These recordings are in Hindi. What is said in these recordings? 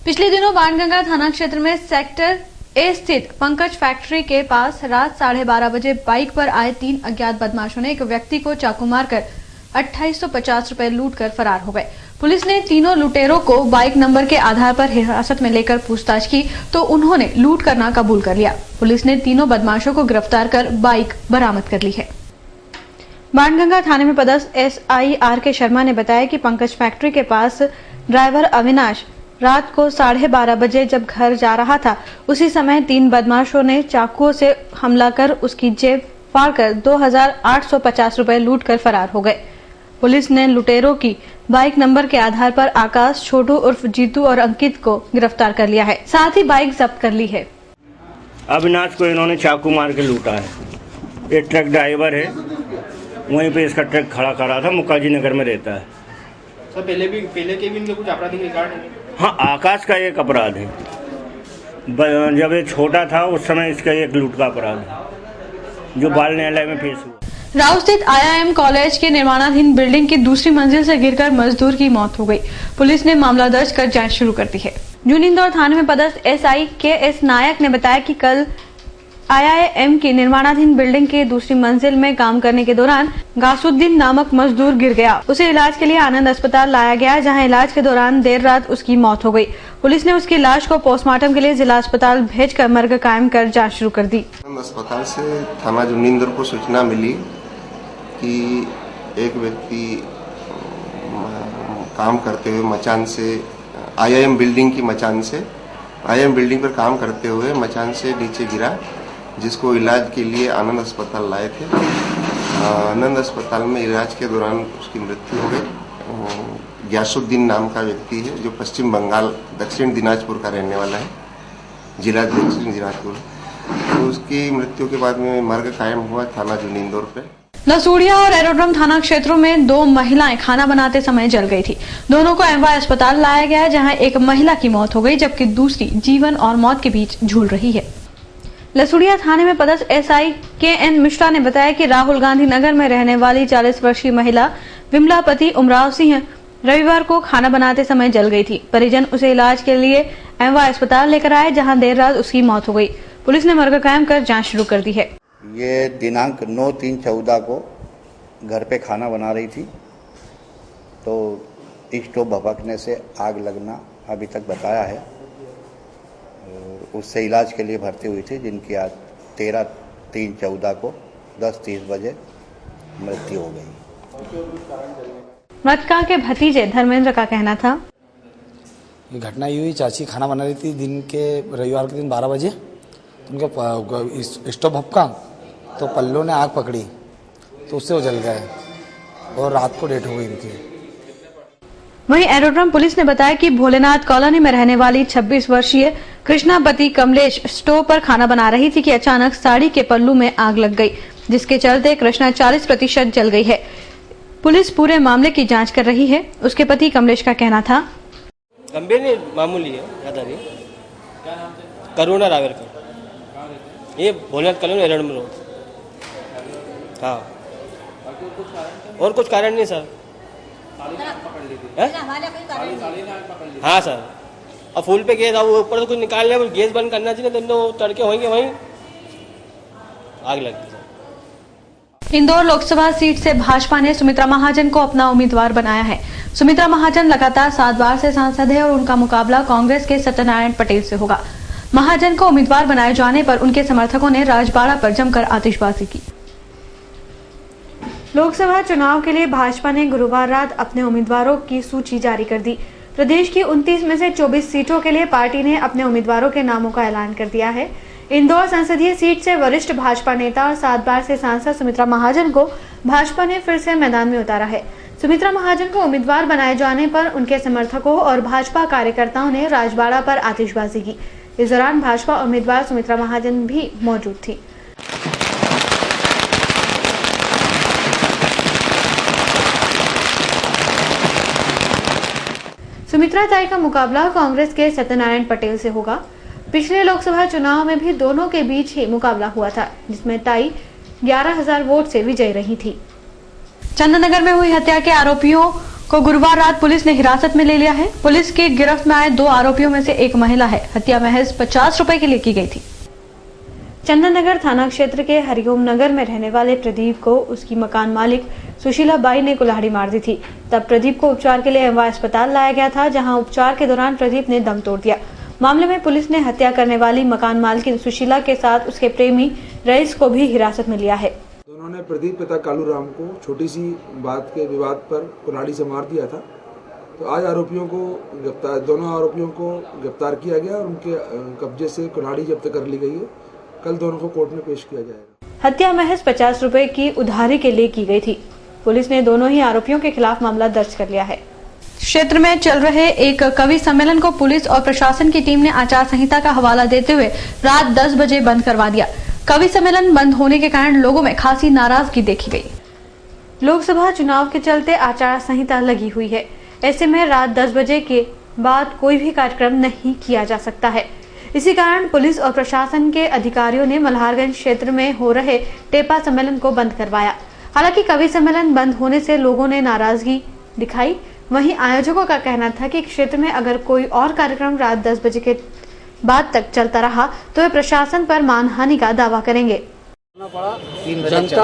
पिछले दिनों बाणगंगा थाना क्षेत्र में सेक्टर ए स्थित पंकज फैक्ट्री के पास रात 12:30 बजे बाइक पर आए 3 अज्ञात बदमाशों ने एक व्यक्ति को चाकू मारकर 2850 रुपए लूट कर फरार हो गए। पुलिस ने तीनों लुटेरों को बाइक नंबर के आधार पर हिरासत में लेकर पूछताछ की तो उन्होंने लूट करना कबूल कर लिया। पुलिस ने तीनों बदमाशों को गिरफ्तार कर बाइक बरामद कर ली है। बाणगंगा थाने में पदस्थ एसआई आर.के. शर्मा ने बताया कि पंकज फैक्ट्री के पास ड्राइवर अविनाश रात को 12:30 बजे जब घर जा रहा था, उसी समय 3 बदमाशों ने चाकुओं से हमला कर उसकी जेब फाड़कर 2850 रुपए लूट कर फरार हो गए। पुलिस ने लुटेरों की बाइक नंबर के आधार पर आकाश, छोटू उर्फ जीतू और अंकित को गिरफ्तार कर लिया है, साथ ही बाइक जब्त कर ली है। अविनाश को इन्होंने चाकू मार के लूटा है। ये ट्रक ड्राइवर है, वहीं पे इसका ट्रक खड़ा करा था, मुकाजी नगर में रहता है। सर पहले के भी इनके कुछ आपराधिक रिकॉर्ड है? हाँ, आकाश का एक अपराध है। जब ये छोटा था उस समय इसका एक लूट का अपराध है जो बाल न्यायालय में पेश हुआ। राव स्थित IIM कॉलेज के निर्माणाधीन बिल्डिंग की दूसरी मंजिल से गिरकर मजदूर की मौत हो गई। पुलिस ने मामला दर्ज कर जांच शुरू कर दी है। जून इंदौर थाने में पदस्थ SI KS नायक ने बताया कि कल IIM की निर्माणाधीन बिल्डिंग के दूसरी मंजिल में काम करने के दौरान गासुद्दीन नामक मजदूर गिर गया। उसे इलाज के लिए आनंद अस्पताल लाया गया, जहां इलाज के दौरान देर रात उसकी मौत हो गई। पुलिस ने उसकी लाश को पोस्टमार्टम के लिए जिला अस्पताल भेजकर मर्ग कायम कर जांच शुरू कर दी। अस्पताल से थाना जून इंदौर को सूचना मिली कि एक व्यक्ति काम करते हुए मचान से IIM बिल्डिंग की मचान से IIM बिल्डिंग पर काम करते हुए मचान से नीचे गिरा, जिसको इलाज के लिए आनंद अस्पताल लाए थे। आनंद अस्पताल में इलाज के दौरान उसकी मृत्यु हो गई। ग्यासुद्दीन नाम का व्यक्ति है जो पश्चिम बंगाल दक्षिण दिनाजपुर का रहने वाला है, जिला दक्षिण दिनाजपुर। तो उसकी मृत्यु के बाद में मर्ग कायम हुआ थाना जून इंदौर पे। लसूड़िया और एरोड्रम थाना क्षेत्रों में 2 महिलाएं खाना बनाते समय जल गई थी। दोनों को MY अस्पताल लाया गया, जहां एक महिला की मौत हो गई जबकि दूसरी जीवन और मौत के बीच झूल रही है। लसूड़िया थाने में पदस्थ SI KN मिश्रा ने बताया कि राहुल गांधी नगर में रहने वाली 40 वर्षीय महिला विमलापति उमराव सिंह रविवार को खाना बनाते समय जल गई थी। परिजन उसे इलाज के लिए MY अस्पताल लेकर आए, जहां देर रात उसकी मौत हो गई। पुलिस ने मर्ग कायम कर जांच शुरू कर दी है। ये दिनांक 9/3/14 को घर पे खाना बना रही थी तो स्टोव भभकने से आग लगना अभी तक बताया है। उससे इलाज के लिए भर्ती हुई थी, जिनकी आज 13/3/14 को 10:30 बजे मृत्यु हो गई। मृतका के भतीजे धर्मेंद्र का कहना था, ये घटना ये हुई, चाची खाना बना रही थी दिन के रविवार के दिन 12 बजे। उनके स्टोव भपका तो पल्लों ने आग पकड़ी तो उससे वो जल गए और रात को डेथ हो गई इनकी। वहीं एरोड्रम पुलिस ने बताया कि भोलेनाथ कॉलोनी में रहने वाली 26 वर्षीय कृष्णापति कमलेश स्टोव पर खाना बना रही थी कि अचानक साड़ी के पल्लू में आग लग गई, जिसके चलते कृष्णा 40% जल गई है। पुलिस पूरे मामले की जांच कर रही है। उसके पति कमलेश का कहना था, गंभीर नहीं, मामूली है, ज्यादा नहीं। करुणा रावेरकर, ये भोलेनाथ कॉलोनी एरोड्रम रोड। हाँ, और कुछ कारण नहीं सर। हाँ सर, अब फूल पे गैस, अब ऊपर से कुछ निकाल लिया, गैस बंद करना चाहिए, तो तड़के होंगे वहीं आग लगती। इंदौर लोकसभा सीट से भाजपा ने सुमित्रा महाजन को अपना उम्मीदवार बनाया है। सुमित्रा महाजन लगातार 7 बार से सांसद है और उनका मुकाबला कांग्रेस के सत्यनारायण पटेल से होगा। महाजन को उम्मीदवार बनाए जाने पर उनके समर्थकों ने राजबाड़ा पर जमकर आतिशबाजी की। लोकसभा चुनाव के लिए भाजपा ने गुरुवार रात अपने उम्मीदवारों की सूची जारी कर दी। प्रदेश की 29 में से 24 सीटों के लिए पार्टी ने अपने उम्मीदवारों के नामों का ऐलान कर दिया है। इंदौर संसदीय सीट से वरिष्ठ भाजपा नेता और 7 बार से सांसद सुमित्रा महाजन को भाजपा ने फिर से मैदान में उतारा है। सुमित्रा महाजन को उम्मीदवार बनाए जाने पर उनके समर्थकों और भाजपा कार्यकर्ताओं ने राजबाड़ा पर आतिशबाजी की। इस दौरान भाजपा उम्मीदवार सुमित्रा महाजन भी मौजूद थी। सुमित्रा ताई का मुकाबला कांग्रेस के सत्यनारायण पटेल से होगा। पिछले लोकसभा चुनाव में भी दोनों के बीच ही मुकाबला हुआ था, जिसमें ताई 11,000 वोट से विजयी रही थी। चंदननगर में हुई हत्या के आरोपियों को गुरुवार रात पुलिस ने हिरासत में ले लिया है। पुलिस की गिरफ्त में आए 2 आरोपियों में से एक महिला है। हत्या महज 50 रुपए के लिए की गई थी। चंदन नगर थाना क्षेत्र के हरिओम नगर में रहने वाले प्रदीप को उसकी मकान मालिक सुशीला बाई ने कुल्हाड़ी मार दी थी। तब प्रदीप को उपचार के लिए एमवा अस्पताल लाया गया था, जहां उपचार के दौरान प्रदीप ने दम तोड़ दिया। मामले में पुलिस ने हत्या करने वाली मकान मालकिन सुशीला के साथ उसके प्रेमी रईस को भी हिरासत में लिया है। दोनों ने प्रदीप पिता कालूराम को छोटी सी बात के विवाद पर कुल्हाड़ी से मार दिया था। तो आज दोनों आरोपियों को गिरफ्तार किया गया और उनके कब्जे से कुल्हाड़ी जब्त कर ली गई है। कल दोनों को कोर्ट में पेश किया जाएगा। हत्या महज 50 रुपए की उधारी के लिए की गई थी। पुलिस ने दोनों ही आरोपियों के खिलाफ मामला दर्ज कर लिया है। क्षेत्र में चल रहे एक कवि सम्मेलन को पुलिस और प्रशासन की टीम ने आचार संहिता का हवाला देते हुए रात 10 बजे बंद करवा दिया। कवि सम्मेलन बंद होने के कारण लोगों में खासी नाराजगी देखी गई। लोकसभा चुनाव के चलते आचार संहिता लगी हुई है। ऐसे में रात 10 बजे के बाद कोई भी कार्यक्रम नहीं किया जा सकता है। इसी कारण पुलिस और प्रशासन के अधिकारियों ने मल्हारगंज क्षेत्र में हो रहे टेपा सम्मेलन को बंद करवाया। हालांकि कवि सम्मेलन बंद होने से लोगों ने नाराजगी दिखाई। वहीं आयोजकों का कहना था कि क्षेत्र में अगर कोई और कार्यक्रम रात 10 बजे के बाद तक चलता रहा तो वे प्रशासन पर मानहानि का दावा करेंगे। जनता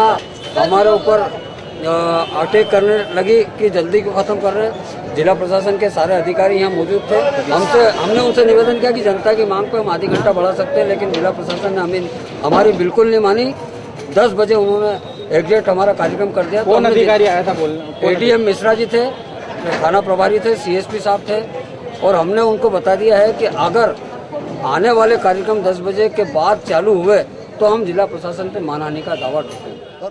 हमारे ऊपर अटैक करने लगी कि जल्दी को खत्म कर रहे। जिला प्रशासन के सारे अधिकारी यहाँ मौजूद थे। हमने उनसे निवेदन किया कि जनता की मांग को हम आधी घंटा बढ़ा सकते हैं, लेकिन जिला प्रशासन ने हमारी बिल्कुल नहीं मानी। 10 बजे उन्होंने एग्जैक्ट हमारा कार्यक्रम कर दिया। कौन अधिकारी आया था बोलने? एडीएम मिश्रा जी थे, थाना प्रभारी थे, सीएसपी साहब थे, और हमने उनको बता दिया है कि अगर आने वाले कार्यक्रम 10 बजे के बाद चालू हुए तो हम जिला प्रशासन पे मानहानि का दावा ठोकेंगे।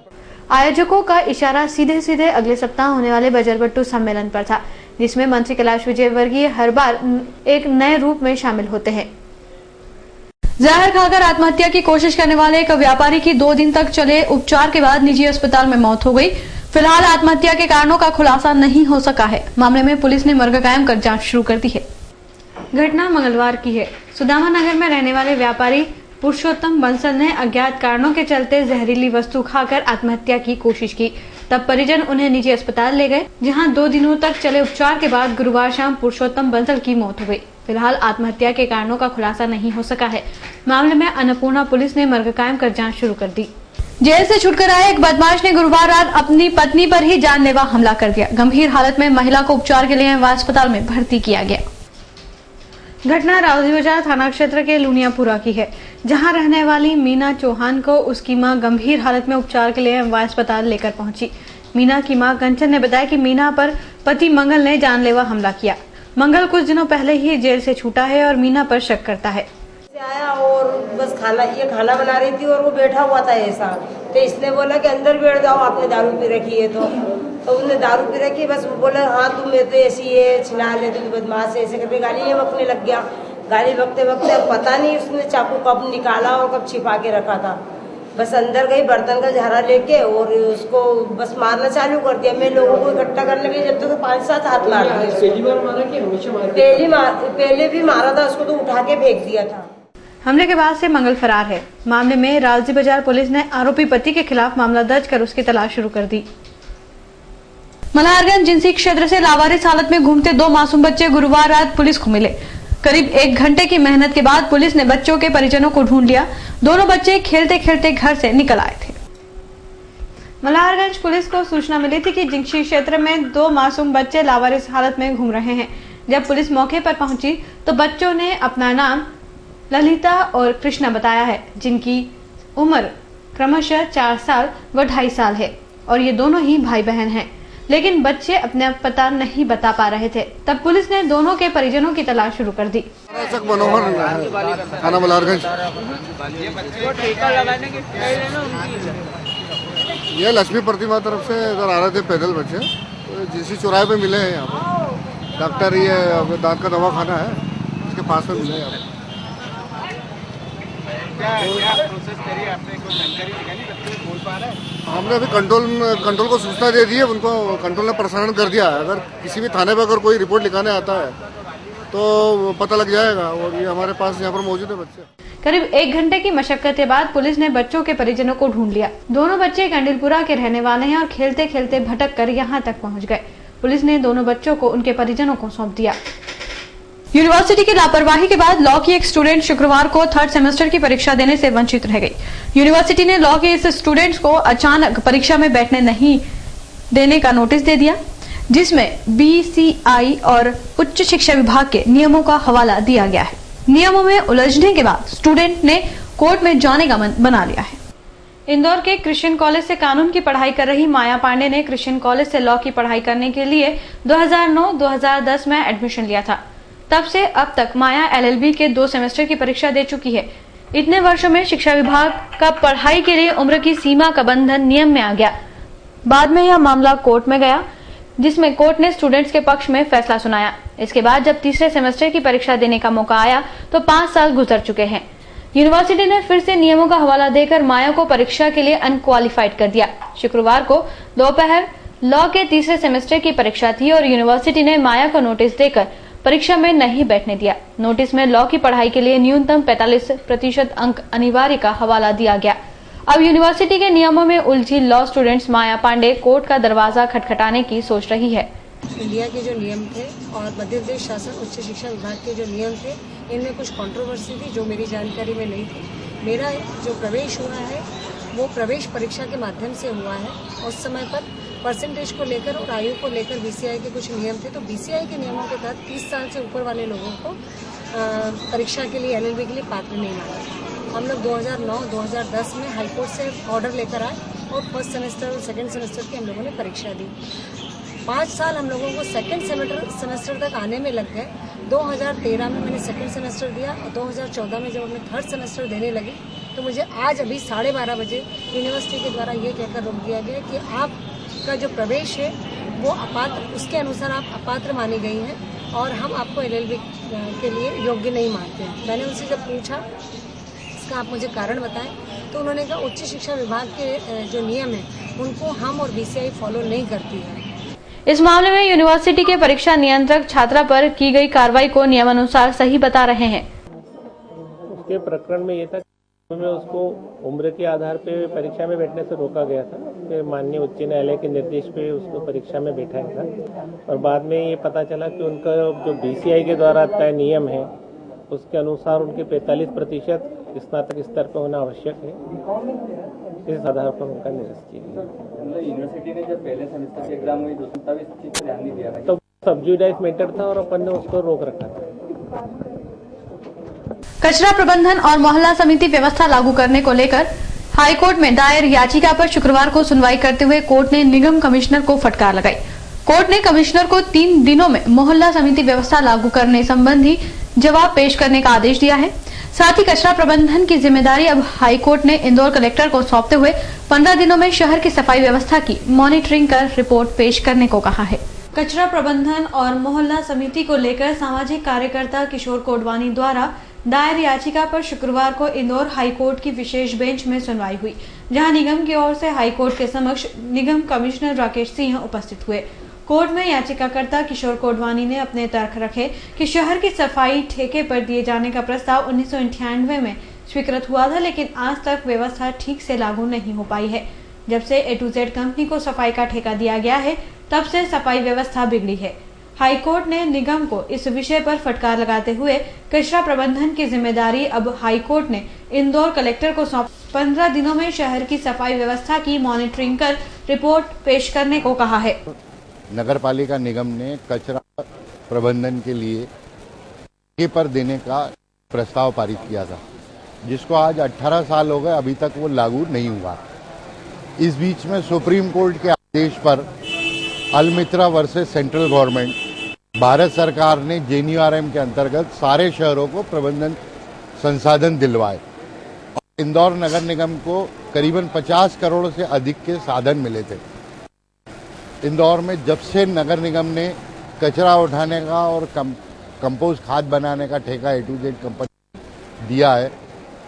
आयोजकों का इशारा सीधे सीधे अगले सप्ताह होने वाले बजरबट्टू सम्मेलन पर था, जिसमें मंत्री कैलाश विजयवर्गीय हर बार एक नए रूप में शामिल होते हैं। जहर खाकर आत्महत्या की कोशिश करने वाले एक व्यापारी की 2 दिन तक चले उपचार के बाद निजी अस्पताल में मौत हो गई। फिलहाल आत्महत्या के कारणों का खुलासा नहीं हो सका है। मामले में पुलिस ने मर्ग कायम कर जांच शुरू कर दी है। घटना मंगलवार की है। सुदामा नगर में रहने वाले व्यापारी पुरुषोत्तम बंसल ने अज्ञात कारणों के चलते जहरीली वस्तु खाकर आत्महत्या की कोशिश की। तब परिजन उन्हें निजी अस्पताल ले गए, जहां 2 दिनों तक चले उपचार के बाद गुरुवार शाम पुरुषोत्तम बंसल की मौत हो गई। फिलहाल आत्महत्या के कारणों का खुलासा नहीं हो सका है। मामले में अन्नपूर्णा पुलिस ने मर्ग कायम कर जांच शुरू कर दी। जेल से छुटकर आए एक बदमाश ने गुरुवार रात अपनी पत्नी पर ही जानलेवा हमला कर दिया। गंभीर हालत में महिला को उपचार के लिए अस्पताल में भर्ती किया गया। घटना राउजी बाजार थाना क्षेत्र के लुनियापुरा की है, जहां रहने वाली मीना चौहान को उसकी मां गंभीर हालत में उपचार के लिए अस्पताल लेकर पहुंची। मीना की मां कंचन ने बताया कि मीना पर पति मंगल ने जानलेवा हमला किया। मंगल कुछ दिनों पहले ही जेल से छूटा है और मीना पर शक करता है। आया और बस खाना बना रही थी और वो बैठा हुआ था ऐसा, तो इसने बोला कि अंदर बैठ जाओ, आपने दारू पी रखी है। तो उसने दारू पी रखी, बस बोला हाँ तुम मेरे तो ऐसी है, छिना ले तुम बदमाश ऐसे करके गाली बकने लग गया। गाली बकते बकते पता नहीं उसने चाकू कब निकाला और कब छिपा के रखा था। बस अंदर गई बर्तन का झारा लेके और उसको बस मारना चालू कर दिया। मैं लोगों को इकट्ठा करने लगी, जब तक तो 5-7 हाथ मार दिए। पहली बार मारा कि हमेशा मारा? पहले भी मारा था उसको, तो उठा के फेंक दिया था। हमले के बाद से मंगल फरार है। मामले में राउजी बाजार पुलिस ने आरोपी पति के खिलाफ मामला दर्ज कर उसकी तलाश शुरू कर दी। मल्हारगंज जिंसी क्षेत्र से लावारिस हालत में घूमते 2 मासूम बच्चे गुरुवार रात पुलिस को मिले। करीब 1 घंटे की मेहनत के बाद पुलिस ने बच्चों के परिजनों को ढूंढ लिया। दोनों बच्चे खेलते खेलते घर से निकल आए थे। मल्हारगंज पुलिस को सूचना मिली थी कि जिंसी क्षेत्र में 2 मासूम बच्चे लावारिस हालत में घूम रहे हैं। जब पुलिस मौके पर पहुंची तो बच्चों ने अपना नाम ललिता और कृष्णा बताया है, जिनकी उम्र क्रमशः 4 साल व 2.5 साल है और ये दोनों ही भाई बहन हैं। लेकिन बच्चे अपना पता नहीं बता पा रहे थे। तब पुलिस ने दोनों के परिजनों की तलाश शुरू कर दी। मनोहर थाना मल्हारगंज। ये लक्ष्मी प्रतिमा तरफ से इधर आ रहे थे पैदल बच्चे, तो जिसी चौराहे पे मिले हैं। यहाँ पे डॉक्टर ये दांत का दवा खाना है, इसके पास में मिले हैं। हमने अभी कंट्रोल को सूचना दे दी है, उनको कंट्रोल ने प्रसारण कर दिया है। अगर किसी भी थाने पर अगर कोई रिपोर्ट लिखाने आता है तो पता लग जाएगा, और ये हमारे पास यहाँ पर मौजूद है बच्चे। करीब 1 घंटे की मशक्कत के बाद पुलिस ने बच्चों के परिजनों को ढूंढ लिया। दोनों बच्चे कंडिलपुरा के रहने वाले हैं और खेलते खेलते भटक कर यहाँ तक पहुँच गए। पुलिस ने दोनों बच्चों को उनके परिजनों को सौंप दिया। यूनिवर्सिटी की लापरवाही के बाद लॉ की एक स्टूडेंट शुक्रवार को 3rd सेमेस्टर की परीक्षा देने से वंचित रह गई। यूनिवर्सिटी ने लॉ के इस स्टूडेंट्स को अचानक परीक्षा में बैठने नहीं देने का नोटिस दे दिया, जिसमें बीसीआई और उच्च शिक्षा विभाग के नियमों का हवाला दिया गया है। नियमों में उलझने के बाद स्टूडेंट ने कोर्ट में जाने का मन बना लिया है। इंदौर के क्रिश्चियन कॉलेज से कानून की पढ़ाई कर रही माया पांडे ने क्रिश्चियन कॉलेज से लॉ की पढ़ाई करने के लिए 2009-2010 में एडमिशन लिया था। तब से अब तक माया एलएलबी के 2 सेमेस्टर की परीक्षा दे चुकी है। इतने वर्षों में शिक्षा विभाग का पढ़ाई के लिए उम्र की सीमा का बंधन नियम में आ गया। बाद में यह मामला कोर्ट में गया, जिसमें कोर्ट ने स्टूडेंट्स के पक्ष में फैसला सुनाया। इसके बाद जब तीसरे सेमेस्टर की परीक्षा देने का मौका आया तो 5 साल गुजर चुके हैं। यूनिवर्सिटी ने फिर से नियमों का हवाला देकर माया को परीक्षा के लिए अनक्वालिफाइड कर दिया। शुक्रवार को दोपहर लॉ के तीसरे सेमेस्टर की परीक्षा थी और यूनिवर्सिटी ने माया को नोटिस देकर परीक्षा में नहीं बैठने दिया। नोटिस में लॉ की पढ़ाई के लिए न्यूनतम 45% अंक अनिवार्य का हवाला दिया गया। अब यूनिवर्सिटी के नियमों में उलझी लॉ स्टूडेंट्स माया पांडे कोर्ट का दरवाजा खटखटाने की सोच रही है। इंडिया के जो नियम थे और मध्य प्रदेश शासन उच्च शिक्षा विभाग के जो नियम थे, इनमें कुछ कंट्रोवर्सी थी जो मेरी जानकारी में नहीं थी। मेरा जो प्रवेश हुआ है वो प्रवेश परीक्षा के माध्यम से हुआ है। उस समय पर परसेंटेज को लेकर और आयु को लेकर बीसीआई के कुछ नियम थे, तो बीसीआई के नियमों के तहत 30 साल से ऊपर वाले लोगों को परीक्षा के लिए एलएलबी के लिए पात्र नहीं माना। हम लोग 2009-2010 में हाईकोर्ट से ऑर्डर लेकर आए और फर्स्ट सेमेस्टर और सेकंड सेमेस्टर की हम लोगों ने परीक्षा दी। 5 साल हम लोगों को सेकंड सेमेस्टर तक आने में लग गए। 2013 में मैंने सेकंड सेमेस्टर दिया और 2014 में जब मैं 3rd सेमेस्टर देने लगी तो मुझे आज अभी 12:30 बजे यूनिवर्सिटी के द्वारा ये कहकर रोक दिया गया कि आपका जो प्रवेश है वो अपात्र, उसके अनुसार आप अपात्र मानी गई हैं और हम आपको एलएलबी के लिए योग्य नहीं मानते हैं। मैंने उनसे जब पूछा इसका आप मुझे कारण बताएं तो उन्होंने कहा उच्च शिक्षा विभाग के जो नियम है उनको हम और बीसीआई फॉलो नहीं करती है। इस मामले में यूनिवर्सिटी के परीक्षा नियंत्रक छात्रा पर की गई कार्रवाई को नियमानुसार सही बता रहे हैं। उसके प्रकरण में ये था में उसको उम्र के आधार पे परीक्षा में बैठने से रोका गया था। फिर माननीय उच्च न्यायालय के निर्देश पे उसको परीक्षा में बैठाया था और बाद में ये पता चला कि उनका जो बीसीआई के द्वारा तय नियम है उसके अनुसार उनके 45% स्नातक स्तर पर होना आवश्यक है। इस आधार पर उनका निरस्त किया। यूनिवर्सिटी ने जब पहले सेमेस्टर की एग्जाम हुई तो इस चीज पर ध्यान नहीं दिया तो सब्जुडाइज मैटर था और अपन ने उसको रोक रखा था। कचरा प्रबंधन और मोहल्ला समिति व्यवस्था लागू करने को लेकर हाईकोर्ट में दायर याचिका पर शुक्रवार को सुनवाई करते हुए कोर्ट ने निगम कमिश्नर को फटकार लगाई। कोर्ट ने कमिश्नर को 3 दिनों में मोहल्ला समिति व्यवस्था लागू करने संबंधी जवाब पेश करने का आदेश दिया है। साथ ही कचरा प्रबंधन की जिम्मेदारी अब हाईकोर्ट ने इंदौर कलेक्टर को सौंपते हुए 15 दिनों में शहर की सफाई व्यवस्था की मॉनिटरिंग कर रिपोर्ट पेश करने को कहा है। कचरा प्रबंधन और मोहल्ला समिति को लेकर सामाजिक कार्यकर्ता किशोर कोडवानी द्वारा दायर याचिका पर शुक्रवार को इंदौर हाईकोर्ट की विशेष बेंच में सुनवाई हुई, जहां निगम की ओर से हाईकोर्ट के समक्ष निगम कमिश्नर राकेश सिंह उपस्थित हुए। कोर्ट में याचिकाकर्ता किशोर कोडवानी ने अपने तर्क रखे कि शहर की सफाई ठेके पर दिए जाने का प्रस्ताव 1998 में स्वीकृत हुआ था, लेकिन आज तक व्यवस्था ठीक से लागू नहीं हो पाई है। जब से A to Z कंपनी को सफाई का ठेका दिया गया है, तब से सफाई व्यवस्था बिगड़ी है। हाईकोर्ट ने निगम को इस विषय पर फटकार लगाते हुए कचरा प्रबंधन की जिम्मेदारी अब हाईकोर्ट ने इंदौर कलेक्टर को सौंप 15 दिनों में शहर की सफाई व्यवस्था की मॉनिटरिंग कर रिपोर्ट पेश करने को कहा है। नगर पालिका निगम ने कचरा प्रबंधन के लिए ठेके पर देने का प्रस्ताव पारित किया था, जिसको आज 18 साल हो गए, अभी तक वो लागू नहीं हुआ। इस बीच में सुप्रीम कोर्ट के आदेश पर अलमित्रा वर्सेस सेंट्रल गवर्नमेंट, भारत सरकार ने JNRM के अंतर्गत सारे शहरों को प्रबंधन संसाधन दिलवाए और इंदौर नगर निगम को करीबन 50 करोड़ से अधिक के साधन मिले थे। इंदौर में जब से नगर निगम ने कचरा उठाने का और कंपोस्ट खाद बनाने का ठेका A to Z कंपनी दिया है,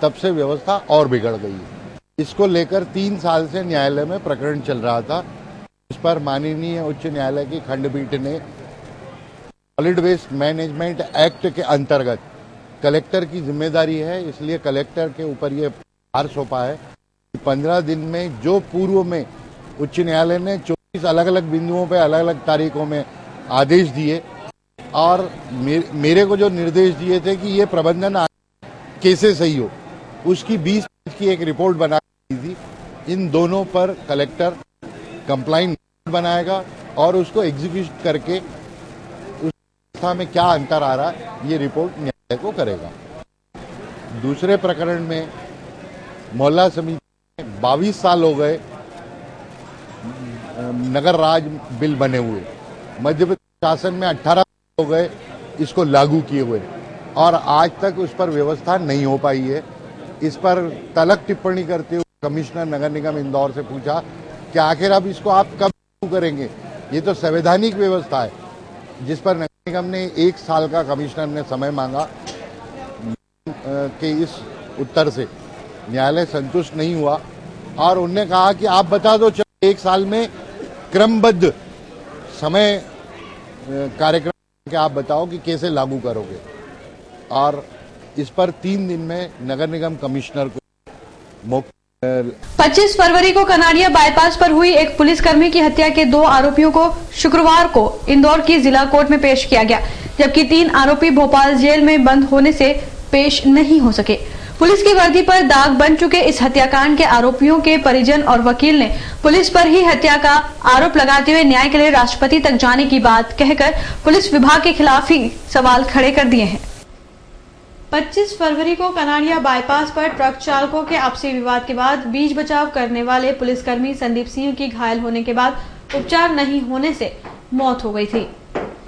तब से व्यवस्था और बिगड़ गई है। इसको लेकर 3 साल से न्यायालय में प्रकरण चल रहा था। इस पर माननीय उच्च न्यायालय की खंडपीठ ने सॉलिड वेस्ट मैनेजमेंट एक्ट के अंतर्गत कलेक्टर की जिम्मेदारी है, इसलिए कलेक्टर के ऊपर ये भार सौंपा है कि 15 दिन में जो पूर्व में उच्च न्यायालय ने इस अलग अलग बिंदुओं पे अलग अलग तारीखों में आदेश दिए और मेरे को जो निर्देश दिए थे कि ये प्रबंधन कैसे सही हो, उसकी 20 पेज की एक रिपोर्ट बना दी थी। इन दोनों पर कलेक्टर कंप्लाइंट बनाएगा और उसको एग्जीक्यूट करके उस व्यवस्था में क्या अंतर आ रहा है ये रिपोर्ट न्यायालय को करेगा। दूसरे प्रकरण में मोहल्ला समिति में 22 साल हो गए नगर राज बिल बने हुए, मध्य प्रदेश शासन में 18 हो गए इसको लागू किए हुए और आज तक उस पर व्यवस्था नहीं हो पाई है। इस पर तलक टिप्पणी करते हुए कमिश्नर नगर निगम इंदौर से पूछा कि आखिर अब इसको आप कब लागू करेंगे, ये तो संवैधानिक व्यवस्था है, जिस पर नगर निगम ने 1 साल का कमिश्नर ने समय मांगा कि इस उत्तर से न्यायालय संतुष्ट नहीं हुआ और उन्होंने कहा कि आप बता दो 1 साल में क्रमबद्ध समय कार्यक्रम के आप बताओ कि कैसे लागू करोगे और इस पर 3 दिन में नगर निगम कमिश्नर को 25 फरवरी को कनाड़िया बाईपास पर हुई एक पुलिसकर्मी की हत्या के 2 आरोपियों को शुक्रवार को इंदौर की जिला कोर्ट में पेश किया गया, जबकि 3 आरोपी भोपाल जेल में बंद होने से पेश नहीं हो सके। पुलिस की वर्दी पर दाग बन चुके इस हत्याकांड के आरोपियों के परिजन और वकील ने पुलिस पर ही हत्या का आरोप लगाते हुए न्याय के लिए राष्ट्रपति तक जाने की बात कहकर पुलिस विभाग के खिलाफ ही सवाल खड़े कर दिए हैं। 25 फरवरी को कनाड़िया बाईपास पर ट्रक चालकों के आपसी विवाद के बाद बीच बचाव करने वाले पुलिसकर्मी संदीप सिंह की घायल होने के बाद उपचार नहीं होने से मौत हो गई थी।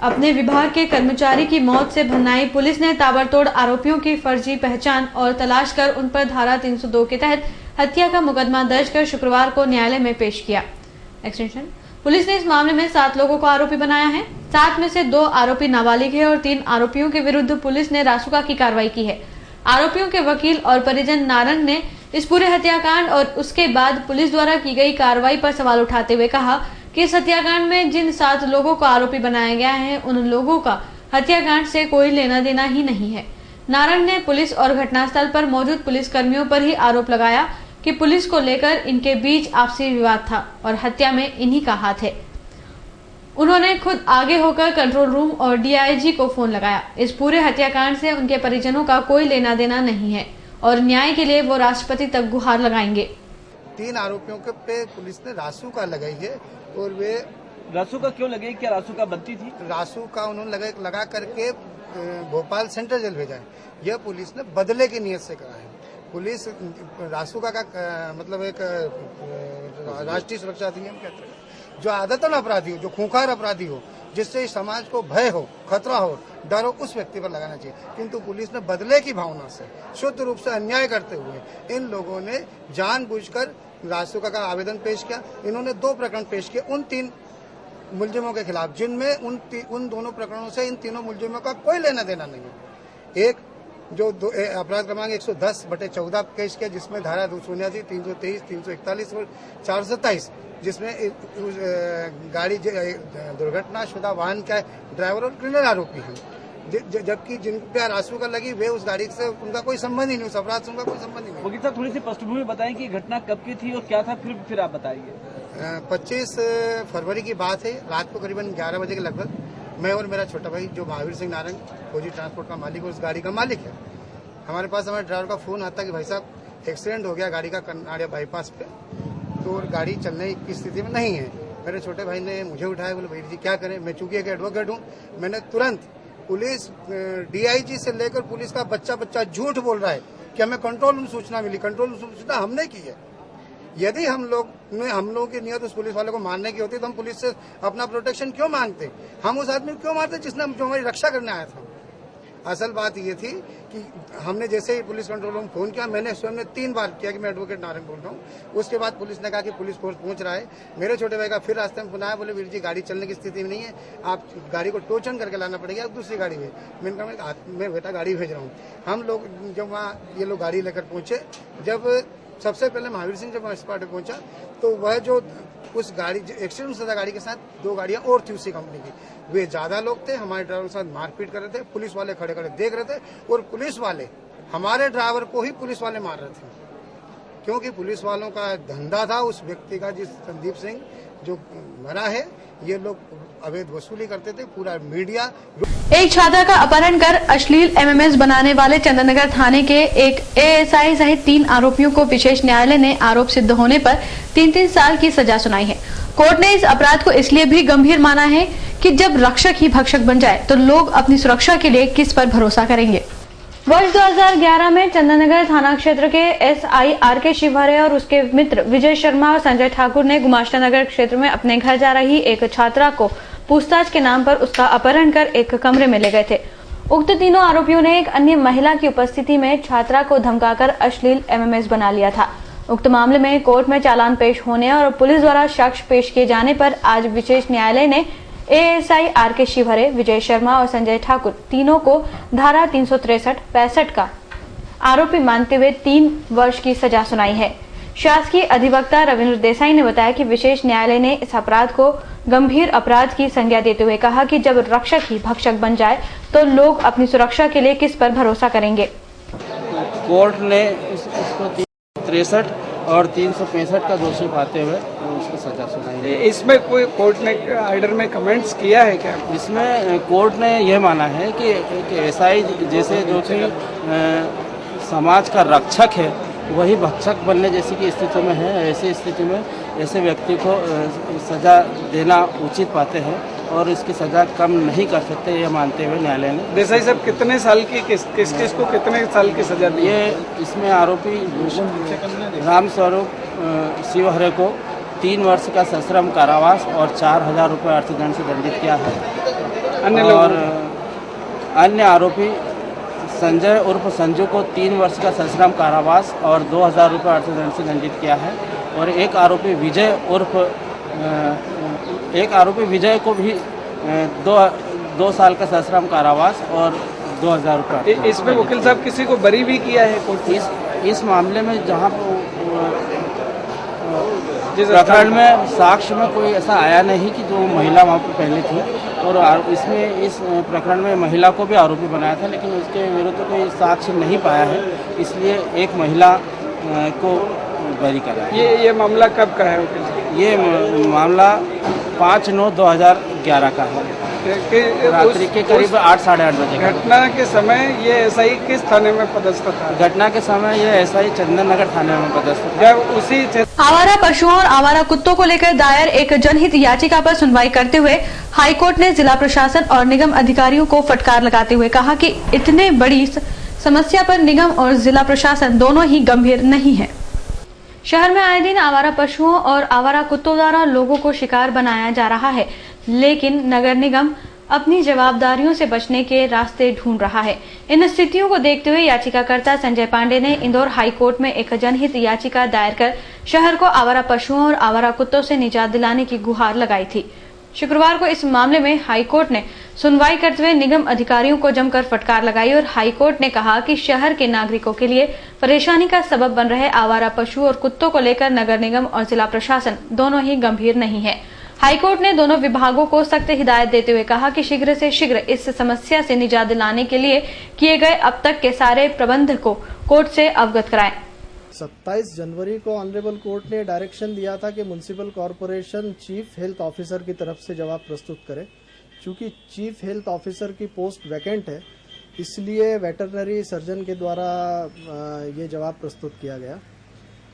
अपने विभाग के कर्मचारी की मौत से भन्नाई पुलिस ने ताबड़तोड़ आरोपियों की फर्जी पहचान और तलाश कर उन पर धारा 302 के तहत हत्या का मुकदमा दर्ज कर शुक्रवार को न्यायालय में पेश किया। एक्सटेंशन पुलिस ने इस मामले में 7 लोगों को आरोपी बनाया है। 7 में से 2 आरोपी नाबालिग है और 3 आरोपियों के विरुद्ध पुलिस ने रासुका की कार्रवाई की है। आरोपियों के वकील और परिजन नारंग ने इस पूरे हत्याकांड और उसके बाद पुलिस द्वारा की गई कार्रवाई पर सवाल उठाते हुए कहा कि इस हत्याकांड में जिन 7 लोगों को आरोपी बनाया गया है उन लोगों का हत्याकांड से कोई लेना देना ही नहीं है। नारंग ने पुलिस और घटनास्थल पर मौजूद पुलिस कर्मियों पर ही आरोप लगाया कि पुलिस को लेकर इनके बीच आपसी विवाद था और हत्या में इन्हीं का हाथ है। उन्होंने खुद आगे होकर कंट्रोल रूम और डीआईजी को फोन लगाया। इस पूरे हत्याकांड से उनके परिजनों का कोई लेना देना नहीं है और न्याय के लिए वो राष्ट्रपति तक गुहार लगाएंगे। 3 आरोपियों के पे पुलिस ने रासुका लगाई है और वे रासुका क्यों लगाई? क्या रासुका बनती थी? रासुका उन्होंने लगा करके भोपाल सेंट्रल जेल भेजा है। यह पुलिस ने बदले की नियत से करा है। पुलिस रासुका का मतलब एक राष्ट्रीय सुरक्षा अधिनियम के अंतर्गत जो आदतन अपराधी हो, जो खूंखार अपराधी हो, जिससे समाज को भय हो, खतरा हो, डर हो, उस व्यक्ति पर लगाना चाहिए। किंतु पुलिस ने बदले की भावना से शुद्ध रूप से अन्याय करते हुए इन लोगों ने जानबूझकर रासुका का आवेदन पेश किया। इन्होंने 2 प्रकरण पेश किए उन 3 मुलजिमों के खिलाफ, जिनमें उन दोनों प्रकरणों से इन तीनों मुलजिमों का कोई लेना देना नहीं है। एक जो अपराध क्रमांक 110/14 पेश किया, जिसमें धारा 279, 323, 341 और 427, जिसमें गाड़ी दुर्घटना शुदा वाहन का ड्राइवर और क्लीनर आरोपी हैं, जबकि जिन पे रासुका लगी वे उस गाड़ी से उनका कोई संबंध ही नहीं, उस अपराध से उनका कोई संबंध ही नहीं। वकील साहब थोड़ी सी पृष्ठभूमि बताएं कि घटना कब की थी और क्या था, फिर आप बताइए। 25 फरवरी की बात है। रात को करीबन 11 बजे के लगभग मैं और मेरा छोटा भाई जो महावीर सिंह नारंग फौजी ट्रांसपोर्ट का मालिक और उस गाड़ी का मालिक है, हमारे पास हमारे ड्राइवर का फोन आता कि भाई साहब एक्सीडेंट हो गया गाड़ी का कनाड़िया बाईपास पे, तो गाड़ी चलने की स्थिति में नहीं है। मेरे छोटे भाई ने मुझे उठाया, बोले भाई जी क्या करें। मैं चूंकि एक एडवोकेट हूँ, मैंने तुरंत पुलिस डीआईजी से लेकर पुलिस का बच्चा झूठ बोल रहा है कि हमें कंट्रोल रूम सूचना मिली। कंट्रोल रूम सूचना हमने की है। यदि हम लोगों की नियत उस पुलिस वाले को मारने की होती तो हम पुलिस से अपना प्रोटेक्शन क्यों मांगते? हम उस आदमी को क्यों मारते जिसने जो हमारी रक्षा करने आया था? असल बात ये थी कि हमने जैसे ही पुलिस कंट्रोल रूम फोन किया, मैंने स्वयं ने 3 बार किया कि मैं एडवोकेट नारंग बोल रहा हूँ। उसके बाद पुलिस ने कहा कि पुलिस फोर्स पहुंच रहा है। मेरे छोटे भाई का फिर रास्ते में बुलाया, बोले वीर जी गाड़ी चलने की स्थिति में नहीं है, आप गाड़ी को टोचन करके लाना पड़ेगा, आप दूसरी गाड़ी में। मैंने कहा मैं बेटा गाड़ी भेज रहा हूँ। हम लोग जब वहाँ ये लोग गाड़ी लेकर पहुंचे, जब सबसे पहले महावीर सिंह जब स्पॉट पे पहुंचा तो वह जो उस गाड़ी एक्सीडेंट सजा गाड़ी के साथ 2 गाड़ियां और थी उसी कंपनी की, वे ज्यादा लोग थे, हमारे ड्राइवर के साथ मारपीट कर रहे थे। पुलिस वाले खड़े खड़े देख रहे थे और पुलिस वाले हमारे ड्राइवर को ही पुलिस वाले मार रहे थे, क्योंकि पुलिस वालों का धंधा था उस व्यक्ति का, जिस संदीप सिंह जो मरा है, ये लोग अवैध वसूली करते थे। पूरा मीडिया एक छात्रा का अपहरण कर अश्लील एमएमएस बनाने वाले चंदननगर थाने के एक एएसआई सहित 3 आरोपियों को विशेष न्यायालय ने आरोप सिद्ध होने पर 3-3 साल की सजा सुनाई है। कोर्ट ने इस अपराध को इसलिए भी गंभीर माना है कि जब रक्षक ही भक्षक बन जाए तो लोग अपनी सुरक्षा के लिए किस पर भरोसा करेंगे। वर्ष 2011 में चंदननगर थाना क्षेत्र के एसआई आरके शिवहरे और उसके मित्र विजय शर्मा और संजय ठाकुर ने गुमाश्ता नगर क्षेत्र में अपने घर जा रही एक छात्रा को पूछताछ के नाम पर उसका अपहरण कर एक कमरे में ले गए थे। उक्त तीनों आरोपियों ने एक अन्य महिला की उपस्थिति में छात्रा को धमकाकर अश्लील एमएमएस बना लिया था। उक्त मामले में कोर्ट में चालान पेश होने और पुलिस द्वारा साक्ष्य पेश किए जाने पर आज विशेष न्यायालय ने एएसआई आरके शिवहरे, विजय शर्मा और संजय ठाकुर तीनों को धारा 363-65 का आरोपी मानते हुए 3 वर्ष की सजा सुनाई है। शासकीय अधिवक्ता रविंद्र देसाई ने बताया कि विशेष न्यायालय ने इस अपराध को गंभीर अपराध की संज्ञा देते हुए कहा कि जब रक्षक ही भक्षक बन जाए तो लोग अपनी सुरक्षा के लिए किस पर भरोसा करेंगे। कोर्ट ने इसको 363 और 365 का दोषी पाते हुए उसको सजा सुनाई है। इसमें कोई कोर्ट ने आर्डर में कमेंट्स किया है क्या? इसमें कोर्ट ने यह माना है कि एसआई जैसे जो कि समाज का रक्षक है वही भक्षक बनने जैसी की स्थिति में है, ऐसी स्थिति में ऐसे व्यक्ति को सजा देना उचित पाते हैं और इसकी सजा कम नहीं कर सकते, ये मानते हुए न्यायालय ने। देसाई साहब कितने साल की किस को कितने साल की सजा दी? ये इसमें आरोपी रामस्वरूप शिवहरे को 3 वर्ष का सश्रम कारावास और 4,000 रुपये अर्थदंड से दंडित किया है। और अन्य आरोपी संजय उर्फ संजू को 3 वर्ष का सश्रम कारावास और 2,000 रुपये अर्थदंड से दंडित किया है। और एक आरोपी विजय को भी 2 साल का सश्रम कारावास और 2,000 रुपये। इसमें वकील साहब किसी को बरी भी किया है कोर्ट? इस मामले में जहाँ प्रकरण में साक्ष्य में कोई ऐसा आया नहीं कि जो महिला वहाँ पर पहले थी और इसमें इस प्रकरण में महिला को भी आरोपी बनाया था, लेकिन उसके विरुद्ध कोई साक्ष्य नहीं पाया है, इसलिए एक महिला को बरी करा। ये मामला कब का है वकील साहब? ये मामला 5/9/2011 का है, रात्रि के करीब 8-8:30 बजे। घटना के समय ये एसआई किस थाने में पदस्थ था? घटना के समय ये एसआई चंदननगर थाने में पदस्थ था। उसी आवारा पशुओं और आवारा कुत्तों को लेकर दायर एक जनहित याचिका पर सुनवाई करते हुए हाईकोर्ट ने जिला प्रशासन और निगम अधिकारियों को फटकार लगाते हुए कहा कि इतने बड़ी समस्या पर निगम और जिला प्रशासन दोनों ही गंभीर नहीं है। शहर में आए दिन आवारा पशुओं और आवारा कुत्तों द्वारा लोगों को शिकार बनाया जा रहा है, लेकिन नगर निगम अपनी जवाबदारियों से बचने के रास्ते ढूंढ रहा है। इन स्थितियों को देखते हुए याचिकाकर्ता संजय पांडे ने इंदौर हाईकोर्ट में एक जनहित याचिका दायर कर शहर को आवारा पशुओं और आवारा कुत्तों से निजात दिलाने की गुहार लगाई थी। शुक्रवार को इस मामले में हाईकोर्ट ने सुनवाई करते हुए निगम अधिकारियों को जमकर फटकार लगाई और हाईकोर्ट ने कहा कि शहर के नागरिकों के लिए परेशानी का सबब बन रहे आवारा पशु और कुत्तों को लेकर नगर निगम और जिला प्रशासन दोनों ही गंभीर नहीं है। हाईकोर्ट ने दोनों विभागों को सख्त हिदायत देते हुए कहा कि शीघ्र से शीघ्र इस समस्या से निजात दिलाने के लिए किए गए अब तक के सारे प्रबंध को कोर्ट से अवगत कराएं। 27 जनवरी को ऑनरेबल कोर्ट ने डायरेक्शन दिया था कि municipal corporation chief health officer की तरफ से जवाब प्रस्तुत करे। चूंकि चीफ हेल्थ ऑफिसर की पोस्ट वैकेंट है, इसलिए वेटरनरी सर्जन के द्वारा ये जवाब प्रस्तुत किया गया।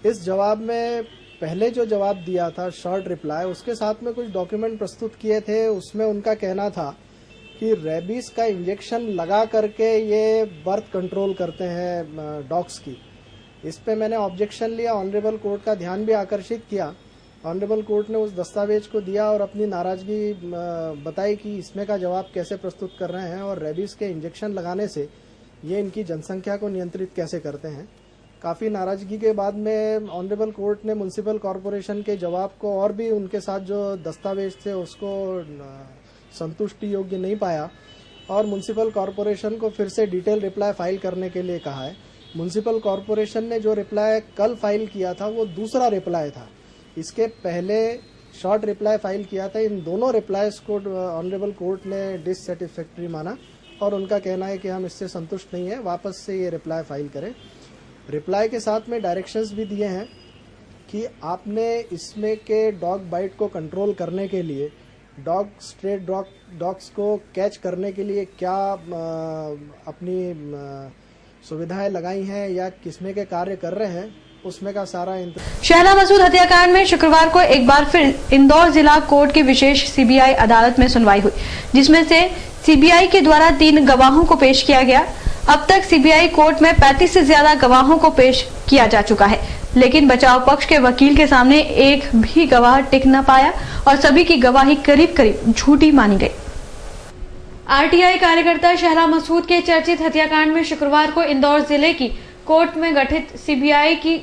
इस जवाब में पहले जो जवाब दिया था शॉर्ट रिप्लाई, उसके साथ में कुछ डॉक्यूमेंट प्रस्तुत किए थे। उसमें उनका कहना था कि रेबीज का इंजेक्शन लगा करके ये बर्थ कंट्रोल करते हैं डॉग्स की। इस पे मैंने ऑब्जेक्शन लिया, ऑनरेबल कोर्ट का ध्यान भी आकर्षित किया। ऑनरेबल कोर्ट ने उस दस्तावेज को दिया और अपनी नाराजगी बताई कि इसमें का जवाब कैसे प्रस्तुत कर रहे हैं और रेबीज के इंजेक्शन लगाने से ये इनकी जनसंख्या को नियंत्रित कैसे करते हैं। काफ़ी नाराजगी के बाद में ऑनरेबल कोर्ट ने म्युनिसिपल कॉरपोरेशन के जवाब को और भी उनके साथ जो दस्तावेज थे उसको संतुष्टि योग्य नहीं पाया और म्युनिसिपल कॉरपोरेशन को फिर से डिटेल रिप्लाई फाइल करने के लिए कहा है। म्युनिसिपल कॉरपोरेशन ने जो रिप्लाई कल फाइल किया था वो दूसरा रिप्लाई था। इसके पहले शॉर्ट रिप्लाई फाइल किया था। इन दोनों रिप्लाईज को ऑनरेबल कोर्ट ने डिससेटिस्फैक्ट्री माना और उनका कहना है कि हम इससे संतुष्ट नहीं है, वापस से ये रिप्लाई फाइल करें। रिप्लाई के साथ में डायरेक्शंस भी दिए हैं कि आपने इसमें के डॉग बाइट को कंट्रोल करने के लिए स्ट्रे डॉग्स को कैच करने के लिए क्या अपनी सुविधाएं लगाई हैं या किसमें के कार्य कर रहे हैं, उसमें का सारा शहला मसूद हत्याकांड में शुक्रवार को एक बार फिर इंदौर जिला कोर्ट की विशेष सीबीआई अदालत में सुनवाई हुई, जिसमें से सीबीआई के द्वारा 3 गवाहों को पेश किया गया। अब तक सीबीआई कोर्ट में 35 से ज्यादा गवाहों को पेश किया जा चुका है, लेकिन बचाव पक्ष के वकील के सामने एक भी गवाह टिक न पाया और सभी की गवाही करीब करीब झूठी मानी गई। आरटीआई कार्यकर्ता शहला मसूद के चर्चित हत्याकांड में शुक्रवार को इंदौर जिले की कोर्ट में गठित सीबीआई की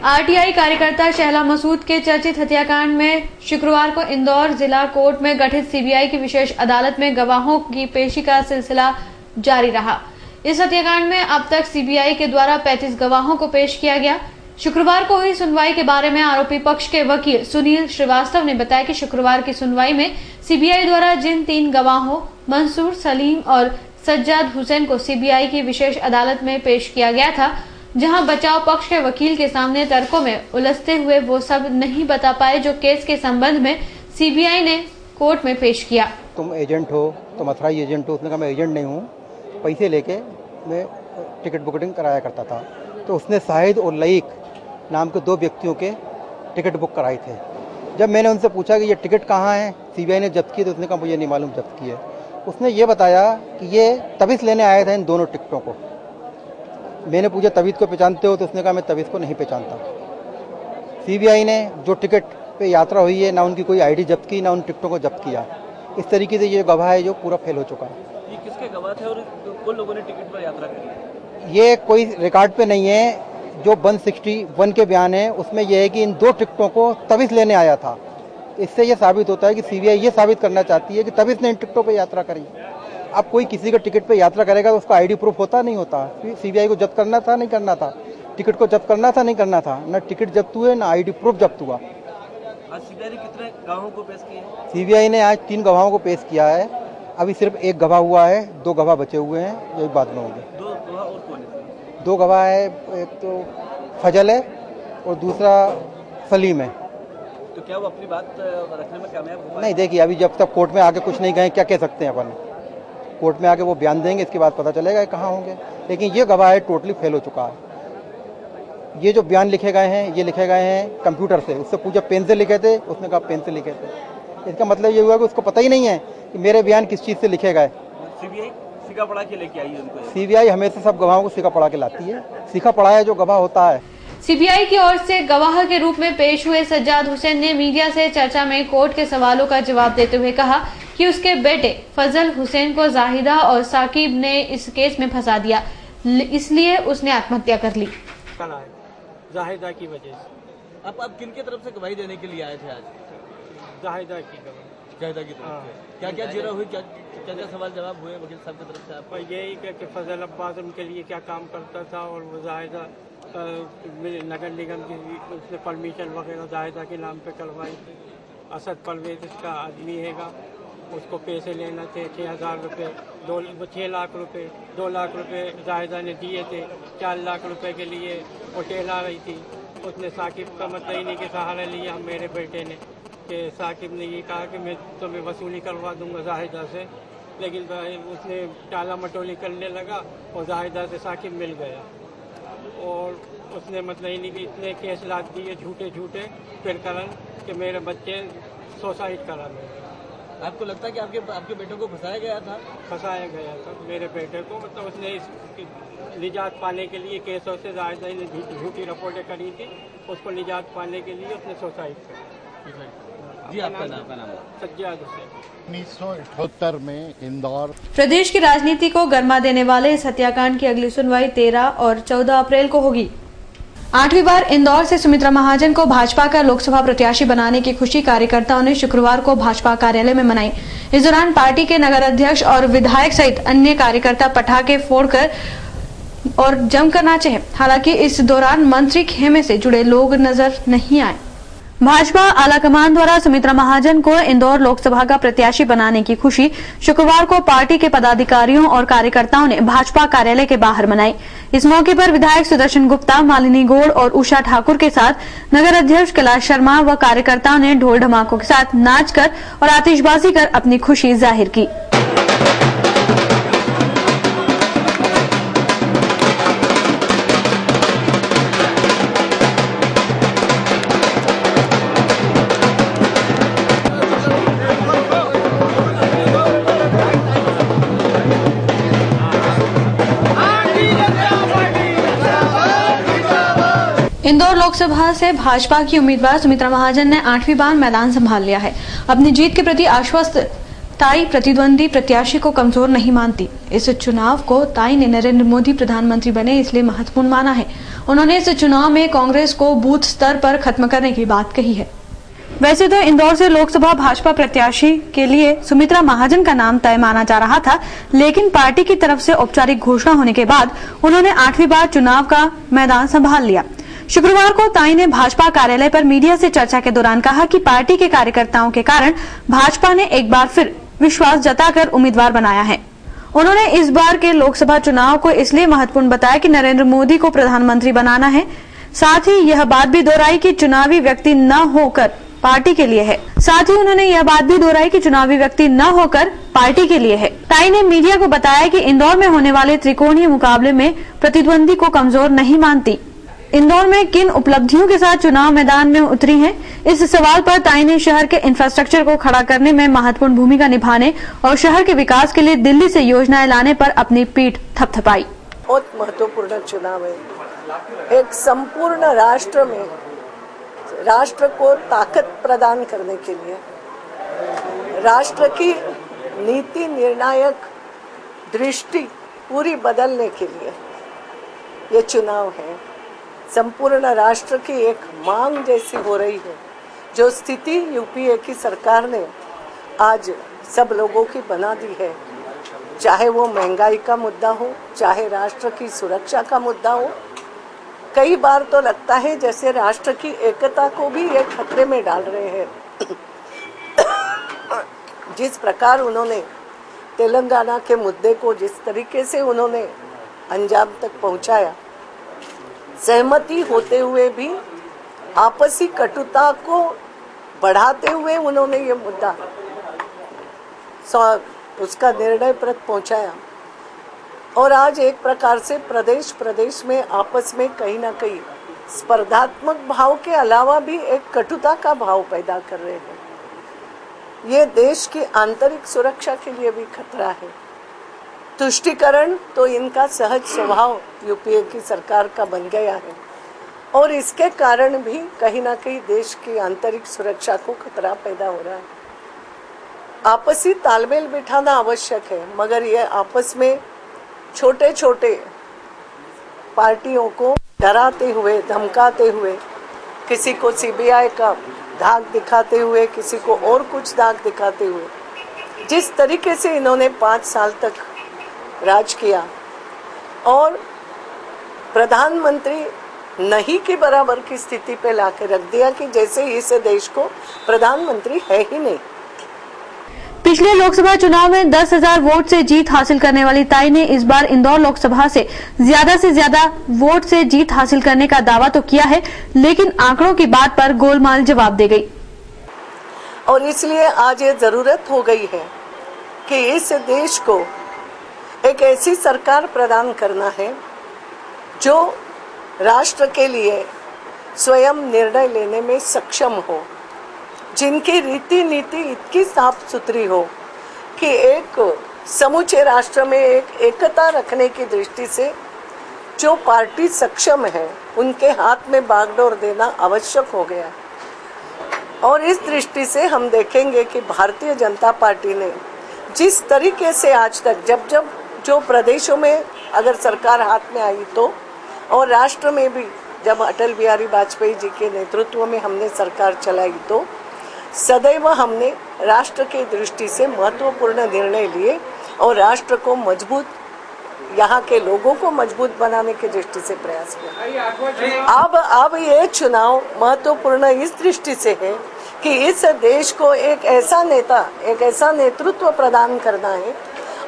आरटीआई कार्यकर्ता शहला मसूद के चर्चित हत्याकांड में शुक्रवार को इंदौर जिला कोर्ट में गठित सीबीआई की विशेष अदालत में गवाहों की पेशी का सिलसिला जारी रहा। इस हत्याकांड में अब तक सीबीआई के द्वारा 35 गवाहों को पेश किया गया। शुक्रवार को हुई सुनवाई के बारे में आरोपी पक्ष के वकील सुनील श्रीवास्तव ने बताया कि शुक्रवार की सुनवाई में सीबीआई द्वारा जिन 3 गवाहों मंसूर, सलीम और सज्जाद हुसैन को सीबीआई की विशेष अदालत में पेश किया गया था, जहां बचाव पक्ष के वकील के सामने तर्कों में उलझते हुए वो सब नहीं बता पाए जो केस के संबंध में सीबीआई ने कोर्ट में पेश किया। तुम एजेंट हो, तुम अथराइज एजेंट हो। उसने कहा मैं एजेंट नहीं हूँ, पैसे लेके मैं टिकट बुकिंग कराया करता था। तो उसने शाहिद और लईक नाम के 2 व्यक्तियों के टिकट बुक कराए थे। जब मैंने उनसे पूछा कि ये टिकट कहाँ है, सीबीआई ने जब्त किए, तो उसने कहा मुझे नहीं मालूम जब्त किए। उसने ये बताया कि ये तबीज़ लेने आया था इन दोनों टिकटों को। मैंने पूछा तबीज़ को पहचानते हो, तो उसने कहा मैं तबीज़ को नहीं पहचानता। सीबीआई ने जो टिकट पे यात्रा हुई है, ना उनकी कोई आईडी जब्त की, ना उन टिकटों को जब्त किया। इस तरीके से ये गवाह है जो पूरा फेल हो चुका है। ये किसके गवाह थे और कौन लोगों ने टिकट पर यात्रा की? ये कोई रिकॉर्ड पे नहीं है। जो 161 के बयान है उसमें यह है कि इन 2 टिकटों को तबीज़ लेने आया था। इससे ये साबित होता है कि सीबीआई ये साबित करना चाहती है कि तबीज़ ने इन टिकटों पे यात्रा करी। अब कोई किसी का टिकट पे यात्रा करेगा तो उसका आईडी प्रूफ होता नहीं होता। सीबीआई को जब्त करना था नहीं करना था, टिकट को जब्त करना था नहीं करना था। न टिकट जब्त हुए ना आईडी प्रूफ जब्त हुआ। आज सीबीआई ने कितने गवाहों को पेश किए? सीबीआई ने आज 3 गवाहों को पेश किया है। अभी सिर्फ 1 गवाह हुआ है, 2 गवाह बचे हुए हैं, यही बाद में होंगे। 2 गवाह और कौन है? 2 गवाह है, एक तो फजल है और दूसरा सलीम है। तो क्या वो अपनी बात रखने में कामयाब हुआ? नहीं, देखिए अभी जब तक कोर्ट में आके कुछ नहीं कहें, क्या कह सकते हैं अपन। कोर्ट में आके वो बयान देंगे, इसके बाद पता चलेगा कहाँ होंगे। लेकिन ये गवाह है टोटली फेल हो चुका है। ये जो बयान लिखे गए हैं, ये लिखे गए हैं कंप्यूटर से। उससे पूछा पेन से लिखे थे, उसने कहा पेन से लिखे थे। इसका मतलब ये हुआ कि उसको पता ही नहीं है कि मेरे बयान किस चीज़ से लिखे गए। सीबीआई सीखा पढ़ा के लेके आई है उनको? सीबीआई हमेशा सब गवाहों को सीखा पढ़ा के लाती है। सीखा पढ़ा है जो गवाह होता है। सीबीआई की ओर से गवाह के रूप में पेश हुए सज्जाद हुसैन ने मीडिया से चर्चा में कोर्ट के सवालों का जवाब देते हुए कहा कि उसके बेटे फजल हुसैन को जाहिदा और साकिब ने इस केस में फंसा दिया, इसलिए उसने आत्महत्या कर ली। जाहिदा की वजह से। अब किन की तरफ से गवाही देने के लिए आए थे आज? जाहिदा की गवाही। जाहिदा की तरफ से क्या क्या जीरा हुई, क्या क्या सवाल जवाब हुए वकील साहब की तरफ से? आपको यही कि फजल अब्बास उनके लिए क्या काम करता था और वो जाहिदा नगर निगम की उसने परमिशन वगैरह जाहिदा के नाम पे करवाई थी। असद परवेज इसका आदमी हैगा, उसको पैसे लेना थे 6,000 रुपये, 6 लाख रुपये, 2 लाख रुपये जाहिदा ने दिए थे। 4 लाख रुपए के लिए होटल आ रही थी। उसने साकिब का मतईनी के सहारा लिया मेरे बेटे ने, कि साकिब ने ये कहा कि मैं तुम्हें वसूली करवा दूंगा जाहिदा से। लेकिन उसने टाला मटोली करने लगा और जाहिदा से साकिब मिल गया और उसने मतईनी के इतने केस लाद दिए झूठे झूठे फिर करन कि मेरे बच्चे सुसाइड करा लेंगे। आपको लगता है कि आपके बेटे को फंसाया गया था? फंसाया गया था मेरे बेटे को। मतलब उसने इस निजात पाने के लिए केसों से जाहिदा ने झूठी रिपोर्टें करी थी, उसको निजात पाने के लिए उसने सुसाइड करा। जी आपका नाम? सज्जाद हुसैन। 1978 में इंदौर। प्रदेश की राजनीति को गर्मा देने वाले इस हत्याकांड की अगली सुनवाई 13 और 14 अप्रैल को होगी। 8वीं बार इंदौर से सुमित्रा महाजन को भाजपा का लोकसभा प्रत्याशी बनाने की खुशी कार्यकर्ताओं ने शुक्रवार को भाजपा कार्यालय में मनाई। इस दौरान पार्टी के नगर अध्यक्ष और विधायक सहित अन्य कार्यकर्ता पटाखे फोड़कर और जमकर नाचे हैं। हालांकि इस दौरान मंत्री खेमे से जुड़े लोग नजर नहीं आए। भाजपा आलाकमान द्वारा सुमित्रा महाजन को इंदौर लोकसभा का प्रत्याशी बनाने की खुशी शुक्रवार को पार्टी के पदाधिकारियों और कार्यकर्ताओं ने भाजपा कार्यालय के बाहर मनाई। इस मौके पर विधायक सुदर्शन गुप्ता, मालिनी गौड़ और उषा ठाकुर के साथ नगर अध्यक्ष कैलाश शर्मा व कार्यकर्ताओं ने ढोल ढमाकों के साथ नाचकर और आतिशबाजी कर अपनी खुशी जाहिर की। इंदौर लोकसभा से भाजपा की उम्मीदवार सुमित्रा महाजन ने 8वीं बार मैदान संभाल लिया है। अपनी जीत के प्रति आश्वस्त ताई प्रतिद्वंदी प्रत्याशी को कमजोर नहीं मानती। इस चुनाव को ताई ने नरेंद्र मोदी प्रधानमंत्री बने इसलिए महत्वपूर्ण माना है। उन्होंने इस चुनाव में कांग्रेस को बूथ स्तर पर खत्म करने की बात कही है। वैसे तो इंदौर से लोकसभा भाजपा प्रत्याशी के लिए सुमित्रा महाजन का नाम तय माना जा रहा था, लेकिन पार्टी की तरफ से औपचारिक घोषणा होने के बाद उन्होंने 8वीं बार चुनाव का मैदान संभाल लिया। शुक्रवार को ताई ने भाजपा कार्यालय पर मीडिया से चर्चा के दौरान कहा कि पार्टी के कार्यकर्ताओं के कारण भाजपा ने एक बार फिर विश्वास जताकर उम्मीदवार बनाया है। उन्होंने इस बार के लोकसभा चुनाव को इसलिए महत्वपूर्ण बताया कि नरेंद्र मोदी को प्रधानमंत्री बनाना है। साथ ही यह बात भी दोहराई कि चुनावी व्यक्ति न होकर पार्टी के लिए है। साथ ही उन्होंने यह बात भी दोहराई कि चुनावी व्यक्ति न होकर पार्टी के लिए है। ताई ने मीडिया को बताया कि इंदौर में होने वाले त्रिकोणीय मुकाबले में प्रतिद्वंदी को कमजोर नहीं मानती। इंदौर में किन उपलब्धियों के साथ चुनाव मैदान में उतरी हैं? इस सवाल पर ताई ने शहर के इंफ्रास्ट्रक्चर को खड़ा करने में महत्वपूर्ण भूमिका निभाने और शहर के विकास के लिए दिल्ली से योजनाएं लाने पर अपनी पीठ थपथपाई। बहुत महत्वपूर्ण चुनाव है। एक संपूर्ण राष्ट्र में राष्ट्र को ताकत प्रदान करने के लिए, राष्ट्र की नीति निर्णायक दृष्टि पूरी बदलने के लिए ये चुनाव है। संपूर्ण राष्ट्र की एक मांग जैसी हो रही है। जो स्थिति यूपीए की सरकार ने आज सब लोगों की बना दी है, चाहे वो महंगाई का मुद्दा हो, चाहे राष्ट्र की सुरक्षा का मुद्दा हो, कई बार तो लगता है जैसे राष्ट्र की एकता को भी ये खतरे में डाल रहे हैं। जिस प्रकार उन्होंने तेलंगाना के मुद्दे को जिस तरीके से उन्होंने अंजाम तक पहुंचाया, सहमति होते हुए भी आपसी कटुता को बढ़ाते हुए उन्होंने ये मुद्दा उसका निर्णय पर पहुंचाया। और आज एक प्रकार से प्रदेश प्रदेश में आपस में कहीं ना कहीं स्पर्धात्मक भाव के अलावा भी एक कटुता का भाव पैदा कर रहे हैं। ये देश की आंतरिक सुरक्षा के लिए भी खतरा है। तुष्टीकरण तो इनका सहज स्वभाव यूपीए की सरकार का बन गया है और इसके कारण भी कहीं ना कहीं देश की आंतरिक सुरक्षा को खतरा पैदा हो रहा है। आपसी तालमेल बिठाना आवश्यक है, मगर ये आपस में छोटे छोटे पार्टियों को डराते हुए, धमकाते हुए, किसी को सीबीआई का धाक दिखाते हुए, किसी को और कुछ धाक दिखाते हुए, जिस तरीके से इन्होंने 5 साल तक राज किया और प्रधानमंत्री नहीं के बराबर की स्थिति पे लाके रख दिया कि जैसे इस देश को प्रधानमंत्री है ही नहीं। पिछले लोकसभा चुनाव में 10,000 वोट से जीत हासिल करने वाली ताई ने इस बार इंदौर लोकसभा से ज्यादा वोट से जीत हासिल करने का दावा तो किया है, लेकिन आंकड़ों की बात पर गोलमाल जवाब दे गई। और इसलिए आज ये जरूरत हो गई है कि इस देश को एक ऐसी सरकार प्रदान करना है जो राष्ट्र के लिए स्वयं निर्णय लेने में सक्षम हो, जिनकी रीति नीति इतनी साफ सुथरी हो कि एक समूचे राष्ट्र में एक एकता रखने की दृष्टि से जो पार्टी सक्षम है उनके हाथ में बागडोर देना आवश्यक हो गया। और इस दृष्टि से हम देखेंगे कि भारतीय जनता पार्टी ने जिस तरीके से आज तक जब जो प्रदेशों में अगर सरकार हाथ में आई तो, और राष्ट्र में भी जब अटल बिहारी वाजपेयी जी के नेतृत्व में हमने सरकार चलाई तो सदैव हमने राष्ट्र की दृष्टि से महत्वपूर्ण निर्णय लिए और राष्ट्र को मजबूत यहाँ के लोगों को मजबूत बनाने की दृष्टि से प्रयास किया। अब ये चुनाव महत्वपूर्ण इस दृष्टि से है कि इस देश को एक ऐसा नेता, एक ऐसा नेतृत्व प्रदान करना है।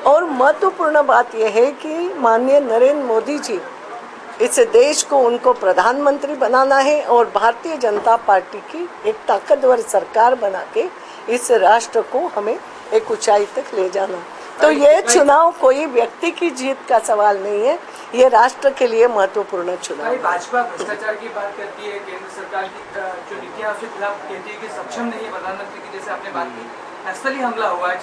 और महत्वपूर्ण बात यह है कि माननीय नरेंद्र मोदी जी, इस देश को उनको प्रधानमंत्री बनाना है और भारतीय जनता पार्टी की एक ताकतवर सरकार बना के इस राष्ट्र को हमें एक ऊंचाई तक ले जाना। तो ये चुनाव कोई व्यक्ति की जीत का सवाल नहीं है, ये राष्ट्र के लिए महत्वपूर्ण चुनाव है। भाजपा भ्रष्टाचार की बात करती है, केंद्र सरकार की जो नीतियां उसके खिलाफ कहती है कि सक्षम नहीं है प्रधानमंत्री की, जैसे आपने बात की, नक्सली हमला हुआ है